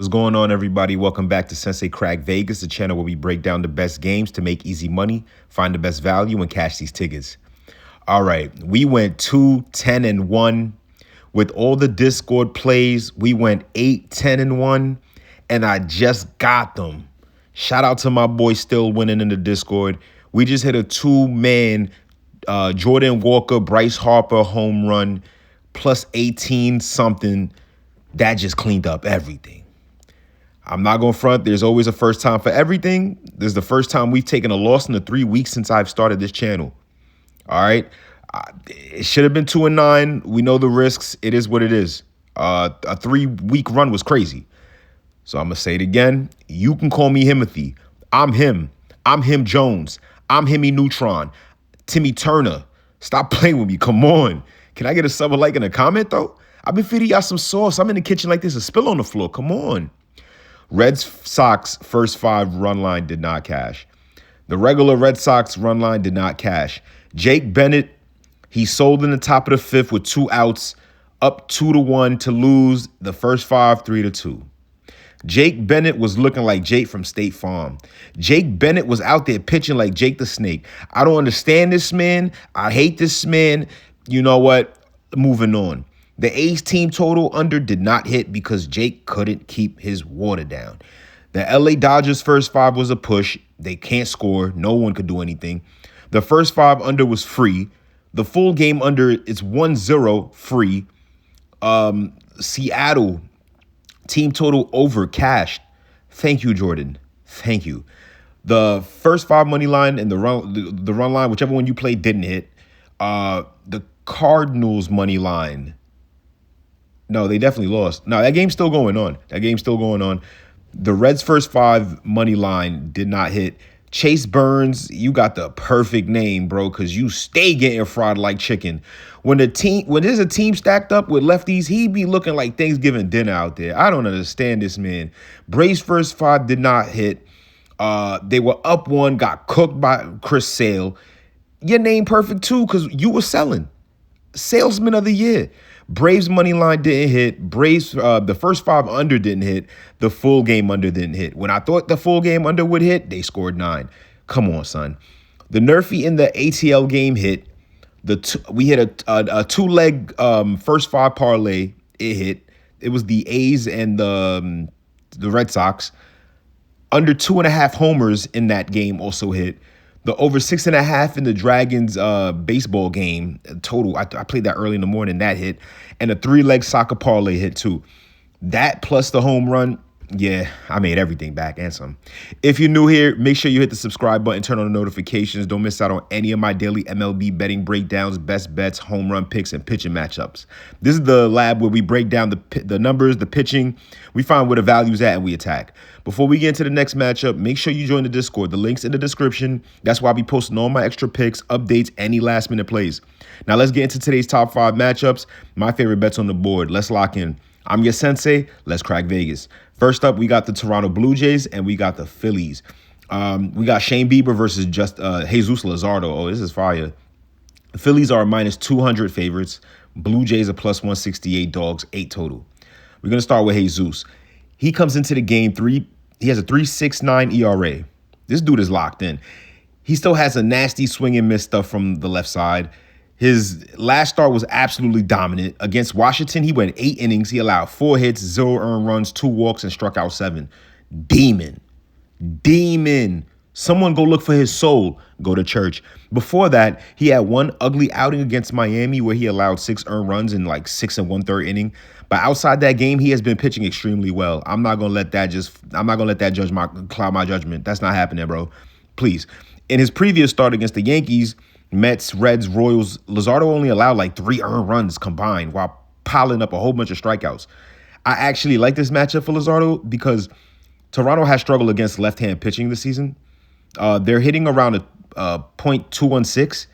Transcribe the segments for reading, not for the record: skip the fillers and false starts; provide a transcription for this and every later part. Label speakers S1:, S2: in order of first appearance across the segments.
S1: What's going on, everybody? Welcome back to Sensei Cracc Vegas, the channel where we break down the best games to make easy money, find the best value, and cash these tickets. All right, we went 2-10-1 with all the Discord plays. We went 8-10-1, and I just got them. Shout out to my boy still winning in the Discord. We just hit a two-man Jordan Walker, Bryce Harper home run plus 18 something. That just cleaned up everything. I'm not going to front. There's always a first time for everything. This is the first time we've taken a loss in the 3 weeks since I've started this channel. All right. It should have been 2-9. We know the risks. It is what it is. A 3-week run was crazy. So I'm going to say it again. You can call me Himothy. I'm him. I'm him Jones. I'm Himmy Neutron. Timmy Turner. Stop playing with me. Come on. Can I get a sub, a like, and a comment, though? I've been feeding y'all some sauce. I'm in the kitchen like there's a spill on the floor. Come on. Red Sox first 5 run line did not cash. The regular Red Sox run line did not cash. Jake Bennett, he sold in the top of the 5th with 2 outs, up 2-1 to lose the first 5, 3-2. Jake Bennett was looking like Jake from State Farm. Jake Bennett was out there pitching like Jake the Snake. I don't understand this man. I hate this man. You know what? Moving on. The A's team total under did not hit because Jake couldn't keep his water down. The LA Dodgers first 5 was a push. They can't score. No one could do anything. The first 5 under was free. The full game under, it's 1-0 free. Seattle team total over cashed. Thank you, Jordan. Thank you. The first 5 money line and the run line, whichever one you played, didn't hit. The Cardinals money line. No, they definitely lost. No, that game's still going on. The Reds' first 5 money line did not hit. Chase Burns, you got the perfect name, bro, because you stay getting fried like chicken. When there's a team stacked up with lefties, he be looking like Thanksgiving dinner out there. I don't understand this man. Braves' first 5 did not hit. They were up 1, got cooked by Chris Sale. Your name perfect too, because you were selling. Salesman of the year. Braves money line didn't hit. Braves, the first 5 under didn't hit. The full game under didn't hit. When I thought the full game under would hit, they scored 9. Come on, son. The Nerfy in the ATL game hit. We hit a 2-leg first 5 parlay. It hit. It was the A's and the Red Sox. Under 2.5 homers in that game also hit. The over 6.5 in the Dragons baseball game total. I played that early in the morning. That hit. And a 3-leg soccer parlay hit too. That plus the home run. Yeah, I made everything back and some. If you're new here, make sure you hit the subscribe button, turn on the notifications. Don't miss out on any of my daily MLB betting breakdowns, best bets, home run picks, and pitching matchups. This is the lab where we break down the numbers, the pitching. We find where the value's at and we attack. Before we get into the next matchup, make sure you join the Discord. The link's in the description. That's why I be posting all my extra picks, updates, any last-minute plays. Now let's get into today's top 5 matchups. My favorite bets on the board. Let's lock in. I'm your sensei. Let's crack Vegas. First up, we got the Toronto Blue Jays and we got the Phillies. We got Shane Bieber versus Jesus Luzardo. Oh, this is fire. The Phillies are minus 200 favorites. Blue Jays are plus 168 dogs, 8 total. We're going to start with Jesus. He comes into the game he has a 3.69 ERA. This dude is locked in. He still has a nasty swing and miss stuff from the left side. His last start was absolutely dominant. Against Washington, he went 8 innings. He allowed 4 hits, 0 earned runs, 2 walks, and struck out 7. Demon. Someone go look for his soul. Go to church. Before that, he had 1 ugly outing against Miami where he allowed 6 earned runs in like 6 1/3 inning. But outside that game, he has been pitching extremely well. I'm not gonna let that cloud my judgment. That's not happening, bro. Please. In his previous start against the Yankees, Mets, Reds, Royals, Luzardo only allowed like 3 earned runs combined while piling up a whole bunch of strikeouts. I actually like this matchup for Luzardo because Toronto has struggled against left-hand pitching this season. They're hitting around a .216.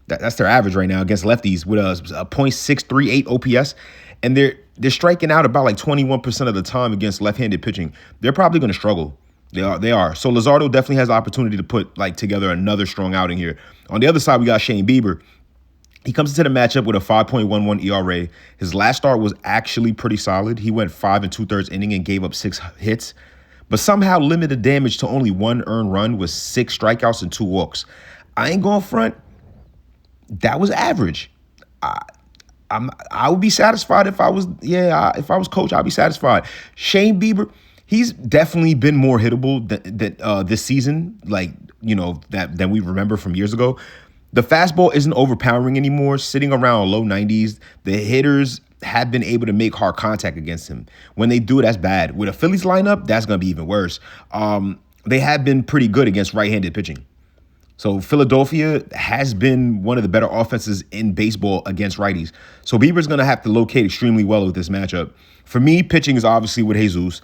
S1: That's their average right now against lefties with a .638 OPS. And they're striking out about like 21% of the time against left-handed pitching. They're probably going to struggle. They are. So Luzardo definitely has the opportunity to put like together another strong outing here. On the other side, we got Shane Bieber. He comes into the matchup with a 5.11 ERA. His last start was actually pretty solid. He went 5 2/3 inning and gave up 6 hits, but somehow limited damage to only 1 earned run with 6 strikeouts and 2 walks. I ain't going front. That was average. I would be satisfied if I was if I was coach. I'd be satisfied. Shane Bieber, he's definitely been more hittable than this season, like than we remember from years ago. The fastball isn't overpowering anymore, sitting around low 90s. The hitters have been able to make hard contact against him. When they do, that's bad. With a Phillies lineup, that's going to be even worse. They have been pretty good against right-handed pitching. So Philadelphia has been one of the better offenses in baseball against righties. So Bieber's going to have to locate extremely well with this matchup. For me, pitching is obviously with Jesus.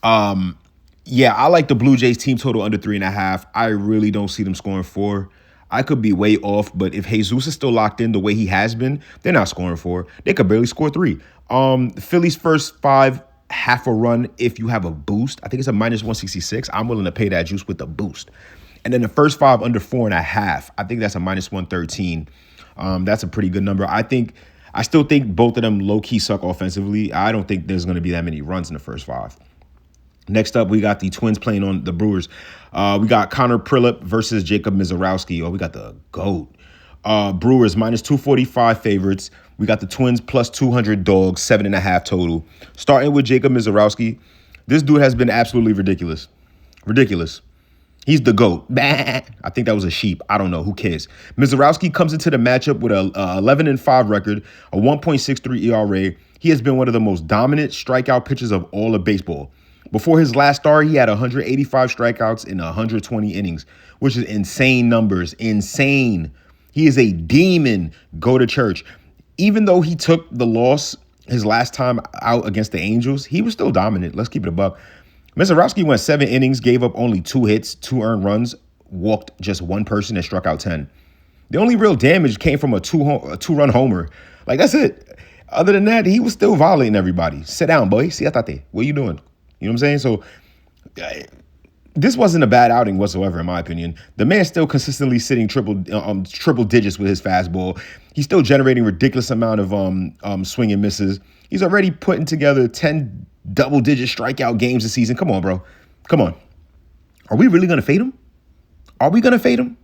S1: I like the Blue Jays team total under 3.5. I really don't see them scoring 4. I could be way off, but if Jesus is still locked in the way he has been, they're not scoring 4. They could barely score 3. The Phillies' first 5, half a run if you have a boost. I think it's a -166. I'm willing to pay that juice with the boost. And then the first 5 under 4.5. I think that's a -113. That's a pretty good number. I still think both of them low-key suck offensively. I don't think there's going to be that many runs in the first 5. Next up, we got the Twins playing on the Brewers. We got Connor Prielipp versus Jacob Misiorowski. We got the GOAT. Brewers -245 favorites. We got the Twins +200 dogs, 7.5 total. Starting with Jacob Misiorowski. This dude has been absolutely ridiculous. Ridiculous. He's the GOAT. Bah. I think that was a sheep. I don't know. Who cares? Misiorowski comes into the matchup with a 11-5 record, a 1.63 ERA. He has been one of the most dominant strikeout pitchers of all of baseball. Before his last start, he had 185 strikeouts in 120 innings, which is insane numbers. Insane. He is a demon. Go to church. Even though he took the loss his last time out against the Angels, he was still dominant. Let's keep it a buck. Misiorowski went 7 innings, gave up only 2 hits, 2 earned runs, walked just 1 person, and struck out 10. The only real damage came from a 2-run homer. Like, that's it. Other than that, he was still violating everybody. Sit down, boy. Siéntate. What are you doing? You know what I'm saying? So this wasn't a bad outing whatsoever, in my opinion. The man's still consistently sitting triple digits with his fastball. He's still generating ridiculous amount of swing and misses. He's already putting together 10 double-digit strikeout games this season. Come on, bro. Come on. Are we really going to fade him? Are we going to fade him?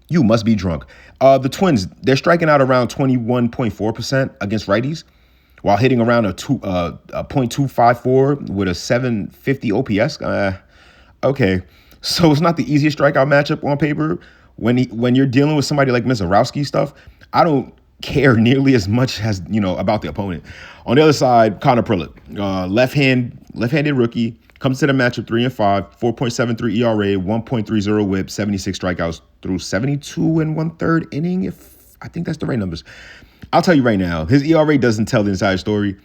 S1: You must be drunk. The Twins, they're striking out around 21.4% against righties, while hitting around a .254 with a 750 OPS. Okay, so it's not the easiest strikeout matchup on paper. When you're dealing with somebody like Misiorowski stuff, I don't care nearly as much as about the opponent. On the other side, Connor Prielipp, left-handed rookie, comes to the matchup 3-5, 4.73 ERA, 1.30 WHIP, 76 strikeouts through 72 1/3 inning. If I think that's the right numbers. I'll tell you right now, his ERA doesn't tell the entire story.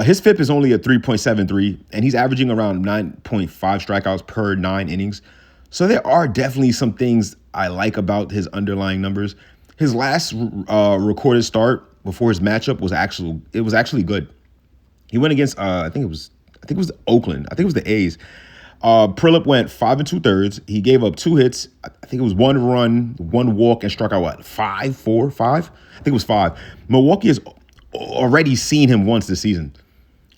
S1: His FIP is only at 3.73, and he's averaging around 9.5 strikeouts per 9 innings. So there are definitely some things I like about his underlying numbers. His last recorded start before his matchup was actually good. He went against I think it was Oakland. I think it was the A's. Prielipp went 5 2/3. He gave up 2 hits. I think it was 1 run, 1 walk, and struck out 5? I think it was 5. Milwaukee has already seen him once this season.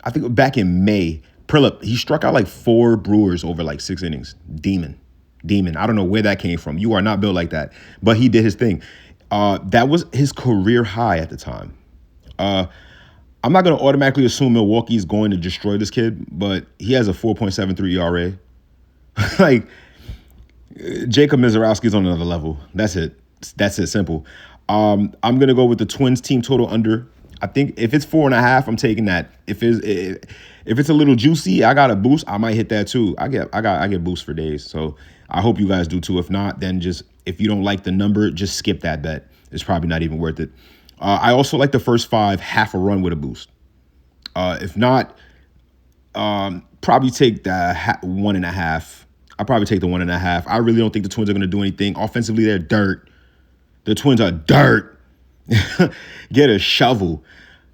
S1: I think back in May, Prielipp, he struck out 4 Brewers over 6 innings. Demon. I don't know where that came from. You are not built like that. But he did his thing. That was his career high at the time. I'm not going to automatically assume Milwaukee is going to destroy this kid, but he has a 4.73 ERA. Jacob Misiorowski is on another level. That's it. Simple. I'm going to go with the Twins team total under. I think if it's 4.5, I'm taking that. If it's a little juicy, I got a boost. I might hit that too. I get boosts for days. So I hope you guys do too. If not, then if you don't like the number, just skip that bet. It's probably not even worth it. I also like the first 5, half a run with a boost. If not, probably take the 1.5. I'll probably take the 1.5. I really don't think the Twins are going to do anything. Offensively, they're dirt. The Twins are dirt. Get a shovel.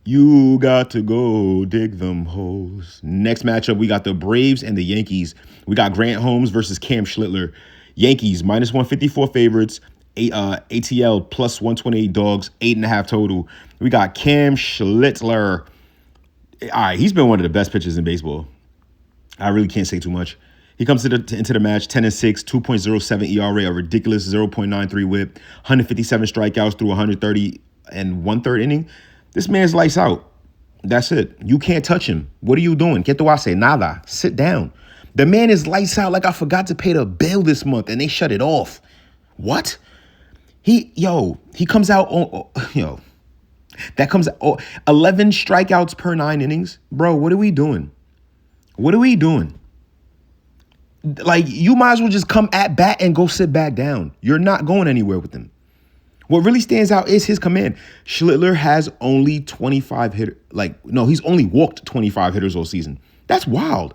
S1: You got to go dig them holes. Next matchup, we got the Braves and the Yankees. We got Grant Holmes versus Cam Schlittler. Yankees, -154 favorites. ATL plus 128 dogs, 8.5 total. We got Cam Schlittler. All right, he's been one of the best pitchers in baseball. I really can't say too much. He comes into the match 10-6, 2.07 ERA, a ridiculous 0.93 WHIP, 157 strikeouts through 130 and one-third inning. This man's lights out. That's it. You can't touch him. What are you doing? ¿Qué tú haces? Nada. Sit down. The man is lights out like I forgot to pay the bill this month and they shut it off. What? He comes out that comes 11 strikeouts per 9 innings. Bro, what are we doing? What are we doing? Like, you might as well just come at bat and go sit back down. You're not going anywhere with him. What really stands out is his command. Schlittler has only 25 hitters. He's only walked 25 hitters all season. That's wild.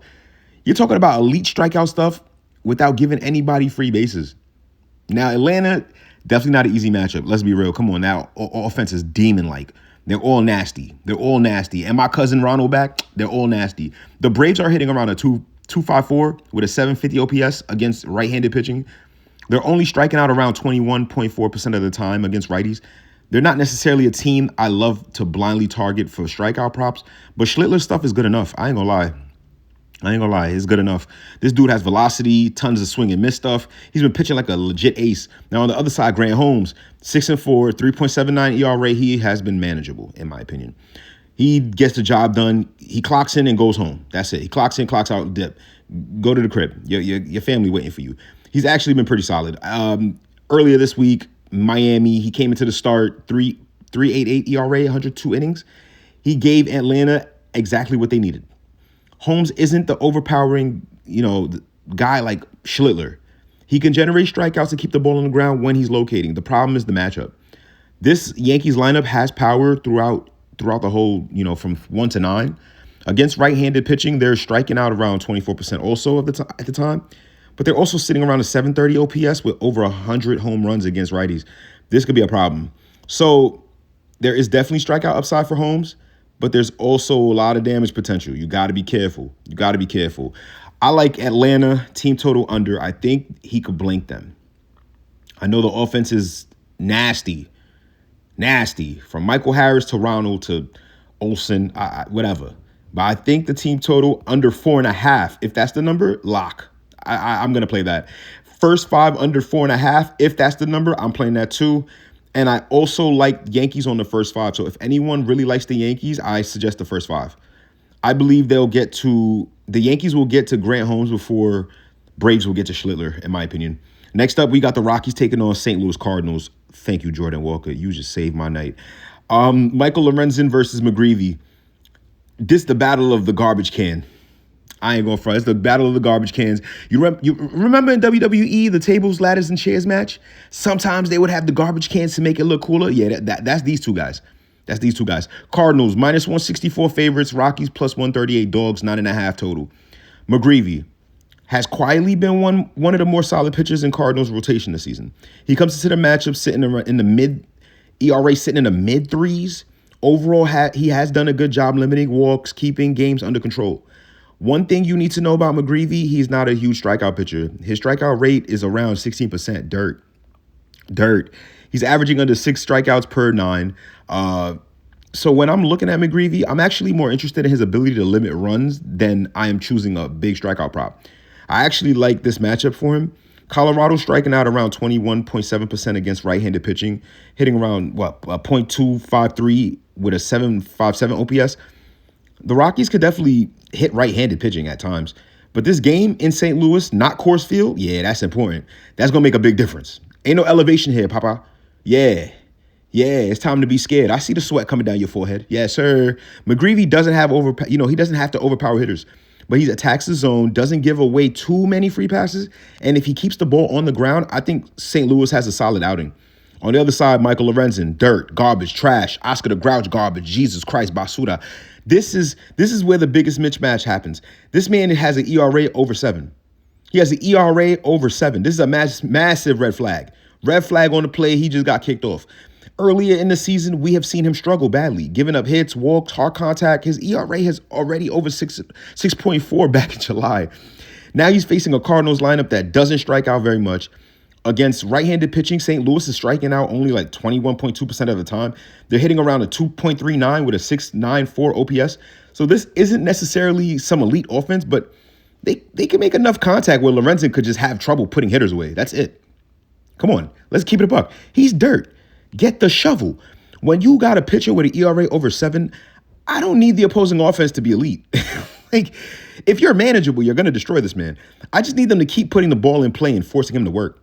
S1: You're talking about elite strikeout stuff without giving anybody free bases. Now, Atlanta, definitely not an easy matchup. Let's be real. Come on now. Offense is demon-like. They're all nasty. And my cousin Ronald back, they're all nasty. The Braves are hitting around a 254 with a 750 OPS against right-handed pitching. They're only striking out around 21.4% of the time against righties. They're not necessarily a team I love to blindly target for strikeout props, but Schlittler's stuff is good enough. I ain't gonna lie. It's good enough. This dude has velocity, tons of swing and miss stuff. He's been pitching like a legit ace. Now on the other side, Grant Holmes, 6-4, 3.79 ERA. He has been manageable, in my opinion. He gets the job done. He clocks in and goes home. That's it. He clocks in, clocks out, dip. Go to the crib. Your family waiting for you. He's actually been pretty solid. Earlier this week, Miami, he came into the start, 3.88 ERA, 102 innings. He gave Atlanta exactly what they needed. Holmes isn't the overpowering, guy like Schlittler. He can generate strikeouts to keep the ball on the ground when he's locating. The problem is the matchup. This Yankees lineup has power throughout the whole, from 1 to 9. Against right-handed pitching, they're striking out around 24% also at the time. But they're also sitting around a 730 OPS with over 100 home runs against righties. This could be a problem. So there is definitely strikeout upside for Holmes, but there's also a lot of damage potential. You got to be careful. I like Atlanta team total under. I think he could blank them. I know the offense is nasty. From Michael Harris to Ronald to Olsen, whatever. But I think the team total under 4.5. If that's the number, lock. I'm going to play that. First 5 under 4.5. If that's the number, I'm playing that too. And I also like Yankees on the first 5. So if anyone really likes the Yankees, I suggest the first 5. I believe the Yankees will get to Grant Holmes before Braves will get to Schlittler, in my opinion. Next up, we got the Rockies taking on St. Louis Cardinals. Thank you, Jordan Walker. You just saved my night. Michael Lorenzen versus McGreevy. This is the battle of the garbage can. I ain't going front. It's the battle of the garbage cans. You remember in WWE, the tables, ladders, and chairs match? Sometimes they would have the garbage cans to make it look cooler. Yeah, that's these two guys. Cardinals, minus 164 favorites. Rockies, plus 138 dogs, 9.5 total. McGreevy has quietly been one of the more solid pitchers in Cardinals rotation this season. He comes into the matchup sitting in the mid, ERA sitting in the mid 3s. Overall, he has done a good job limiting walks, keeping games under control. One thing you need to know about McGreevy, he's not a huge strikeout pitcher. His strikeout rate is around 16%. Dirt. He's averaging under 6 strikeouts per 9. So when I'm looking at McGreevy, I'm actually more interested in his ability to limit runs than I am choosing a big strikeout prop. I actually like this matchup for him. Colorado striking out around 21.7% against right-handed pitching, hitting around, .253 with a 7.57 OPS. The Rockies could definitely hit right-handed pitching at times. But this game in St. Louis, not Coors Field, yeah, that's important. That's going to make a big difference. Ain't no elevation here, Papa. Yeah, it's time to be scared. I see the sweat coming down your forehead. Yes, sir. McGreevy doesn't have he doesn't have to overpower hitters. But he attacks the zone, doesn't give away too many free passes. And if he keeps the ball on the ground, I think St. Louis has a solid outing. On the other side, Michael Lorenzen, dirt, garbage, trash, Oscar the Grouch, garbage, Jesus Christ, basura. This is where the biggest mismatch happens. This man has an ERA over 7. He has an ERA over 7. This is a massive red flag. Red flag on the play. He just got kicked off. Earlier in the season, we have seen him struggle badly, giving up hits, walks, hard contact. His ERA has already over 6.4 back in July. Now he's facing a Cardinals lineup that doesn't strike out very much. Against right-handed pitching, St. Louis is striking out only like 21.2% of the time. They're hitting around a 2.39 with a 6.94 OPS. So this isn't necessarily some elite offense, but they can make enough contact where Lorenzen could just have trouble putting hitters away. That's it. Come on, let's keep it a buck. He's dirt. Get the shovel. When you got a pitcher with an ERA over 7, I don't need the opposing offense to be elite. Like, if you're manageable, you're going to destroy this man. I just need them to keep putting the ball in play and forcing him to work.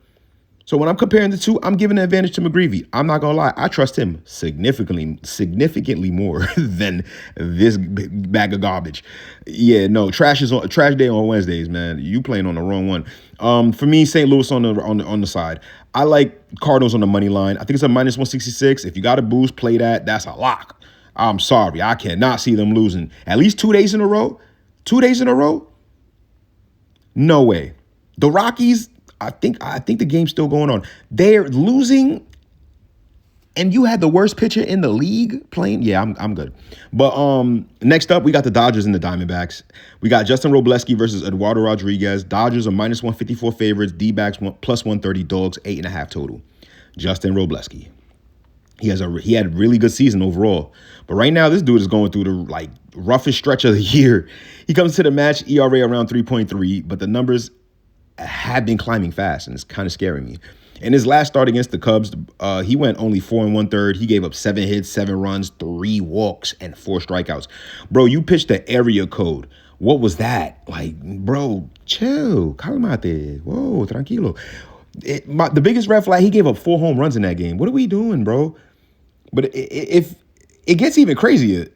S1: So when I'm comparing the two, I'm giving the advantage to McGreevy. I'm not gonna lie, I trust him significantly more than this bag of garbage. Yeah, no, trash day on Wednesdays, man. You playing on the wrong one. For me, St. Louis on the side. I like Cardinals on the money line. I think it's a minus 166. If you got a boost, play that. That's a lock. I'm sorry, I cannot see them losing at least 2 days in a row. 2 days in a row? No way. The Rockies. I think the game's still going on. They're losing, and you had the worst pitcher in the league playing. Yeah, I'm good. But next up, we got the Dodgers and the Diamondbacks. We got Justin Robleski versus Eduardo Rodriguez. Dodgers are minus 154 favorites. D-backs plus 130. Dogs 8.5 total. Justin Robleski. He had a really good season overall. But right now, this dude is going through the roughest stretch of the year. He comes to the match ERA around 3.3, but the numbers have been climbing fast, and it's kind of scaring me. In his last start against the Cubs, he went only 4 1/3. He gave up 7 hits, 7 runs, 3 walks, and 4 strikeouts. Bro, you pitched the area code. What was that? Like, bro, chill. Calmate. Whoa, tranquilo. The biggest red flag, he gave up 4 home runs in that game. What are we doing, bro? But if it gets even crazier,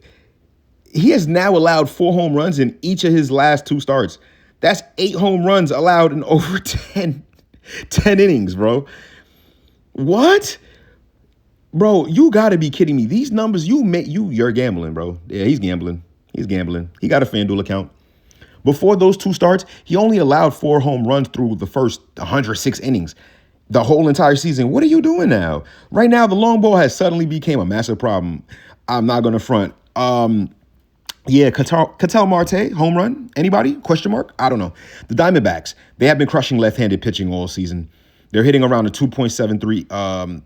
S1: he has now allowed 4 home runs in each of his last 2 starts. That's 8 home runs allowed in over 10 innings, bro. What? Bro, you got to be kidding me. These numbers, you're gambling, bro. Yeah, he's gambling. He got a FanDuel account. Before those 2 starts, he only allowed 4 home runs through the first 106 innings. The whole entire season. What are you doing now? Right now, the long ball has suddenly became a massive problem. I'm not going to front. Yeah, Ketel Marte, home run. Anybody? Question mark? I don't know. The Diamondbacks, they have been crushing left-handed pitching all season. They're hitting around a 2.73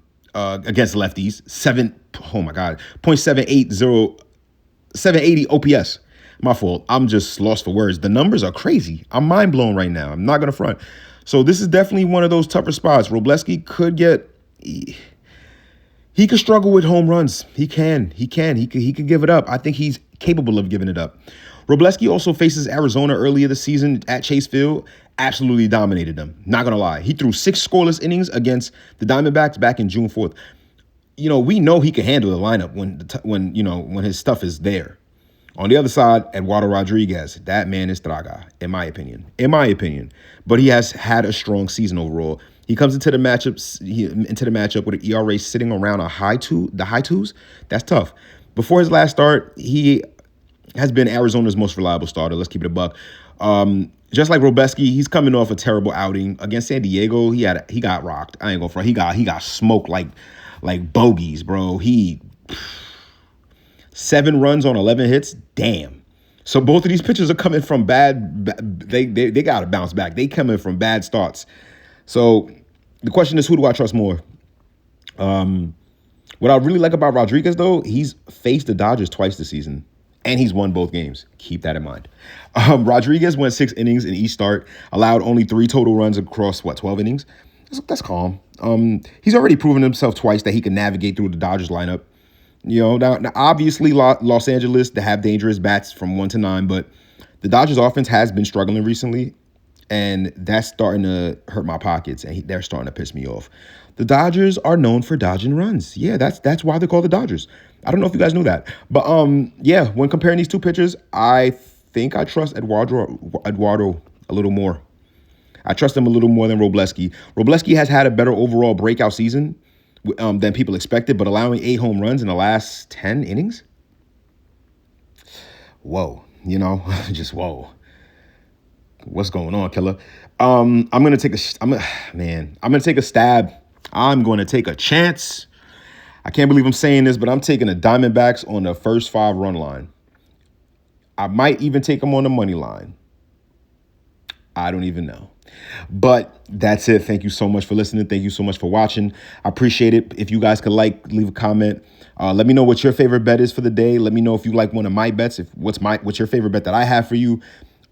S1: against lefties. 780 OPS. My fault. I'm just lost for words. The numbers are crazy. I'm mind blown right now. I'm not gonna front. So this is definitely one of those tougher spots. Robleski could get. He could struggle with home runs. He can. He could give it up. I think he's capable of giving it up. Robleski also faces Arizona earlier this season at Chase Field. Absolutely dominated them. Not going to lie. He threw 6 scoreless innings against the Diamondbacks back in June 4th. You know, we know he can handle the lineup when his stuff is there. On the other side, Eduardo Rodriguez. That man is traga, in my opinion. But he has had a strong season overall. He comes into the matchup with an ERA sitting around the high twos. That's tough. Before his last start, he has been Arizona's most reliable starter. Let's keep it a buck. Just like Robleski, he's coming off a terrible outing against San Diego. He got rocked. I ain't gonna front. He got smoked like bogeys, bro. 7 runs on 11 hits. Damn. So both of these pitchers are coming from bad. They got to bounce back. They coming from bad starts. So the question is, who do I trust more? What I really like about Rodriguez, though, he's faced the Dodgers twice this season, and he's won both games. Keep that in mind. Rodriguez went 6 innings in each start, allowed only 3 total runs across, 12 innings? That's calm. He's already proven himself twice that he can navigate through the Dodgers lineup. You know, now obviously Los Angeles, they have dangerous bats from 1 to 9, but the Dodgers offense has been struggling recently. And that's starting to hurt my pockets, and they're starting to piss me off. The Dodgers are known for dodging runs. Yeah, that's why they're called the Dodgers. I don't know if you guys knew that. But, yeah, when comparing these 2 pitchers, I think I trust Eduardo a little more. I trust him a little more than Robleski. Robleski has had a better overall breakout season than people expected, but allowing 8 home runs in the last 10 innings? Whoa, just whoa. What's going on, killer? I'm gonna take a stab. I'm going to take a chance. I can't believe I'm saying this, but I'm taking the Diamondbacks on the first 5-run line. I might even take them on the money line. I don't even know. But that's it. Thank you so much for listening. Thank you so much for watching. I appreciate it. If you guys could leave a comment. Let me know what your favorite bet is for the day. Let me know if you like one of my bets. What's your favorite bet that I have for you.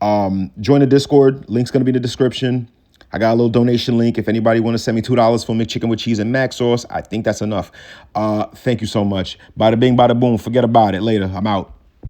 S1: Join the Discord. Link's gonna be in the description. I got a little donation link. If anybody want to send me $2 for McChicken with cheese and mac sauce, I think that's enough. Thank you so much. Bada bing, bada boom. Forget about it. Later. I'm out.